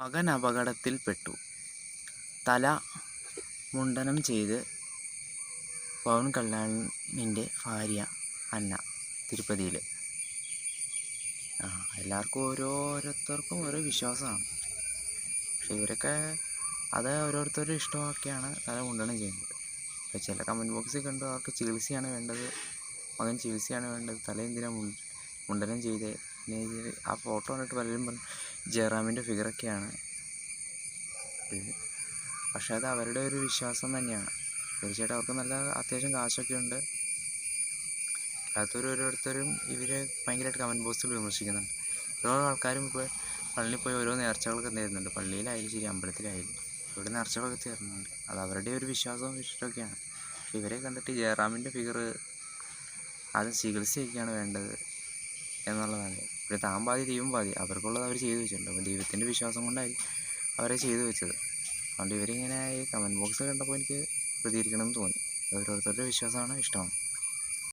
മകൻ അപകടത്തിൽപ്പെട്ടു. തല മുണ്ഡനം ചെയ്ത് പവൻ കല്യാണിൻ്റെ ഭാര്യ അന്ന തിരുപ്പതിയിൽ. എല്ലാവർക്കും ഓരോരുത്തർക്കും ഓരോ വിശ്വാസമാണ്. പക്ഷെ ഇവരൊക്കെ അത് ഓരോരുത്തരുടെ ഇഷ്ടമൊക്കെയാണ് തല മുണ്ഡനം ചെയ്യുന്നത്. അപ്പോൾ ചില കമൻറ്റ് ബോക്സിൽ കണ്ടു അവർക്ക് ചികിത്സയാണ് വേണ്ടത്, മകൻ ചികിത്സയാണ് വേണ്ടത്, തല എന്തിനാ മുണ്ഡനം ചെയ്തേ. ആ ഫോട്ടോ കണ്ടിട്ട് പലരും പറഞ്ഞു ജയറാമിൻ്റെ ഫിഗറൊക്കെയാണ് ഇത്. പക്ഷേ അത് അവരുടെ ഒരു വിശ്വാസം തന്നെയാണ്. തീർച്ചയായിട്ടും അവർക്ക് നല്ല അത്യാവശ്യം കാശൊക്കെ ഉണ്ട്. ഓരോരുത്തരും ഇവരെ ഭയങ്കരമായിട്ട് കമൻറ്റ് ബോക്സിൽ വിമർശിക്കുന്നുണ്ട്. ഓരോ ആൾക്കാരും ഇപ്പോൾ പള്ളിയിൽ പോയി ഓരോ നേർച്ചകളൊക്കെ നേരുന്നുണ്ട്. പള്ളിയിലായാലും ശരി, അമ്പലത്തിലായാലും ഇവിടെ നേർച്ചകളൊക്കെ ചേർന്നുണ്ട്. അത് അവരുടെ ഒരു വിശ്വാസവും ഇഷ്ടമൊക്കെയാണ്. പക്ഷേ ഇവരെ കണ്ടിട്ട് ജയറാമിൻ്റെ ഫിഗർ അത് ചികിത്സയൊക്കെയാണ് വേണ്ടത് എന്നുള്ളതാണ്. ഇവിടെ താൻ പാതി ദൈവം പാതി, അവർക്കുള്ളത് അവർ ചെയ്തു വെച്ചിട്ടുണ്ട്. അപ്പോൾ ദൈവത്തിൻ്റെ വിശ്വാസം കൊണ്ടായിരിക്കും അവരെ ചെയ്തു വെച്ചത്. അതുകൊണ്ട് ഇവരിങ്ങനെ ഈ കമൻറ്റ് ബോക്സ് കണ്ടപ്പോൾ എനിക്ക് പ്രതികരിക്കണമെന്ന് തോന്നി. ഓരോരുത്തരുടെ വിശ്വാസമാണ്, ഇഷ്ടമാണ്.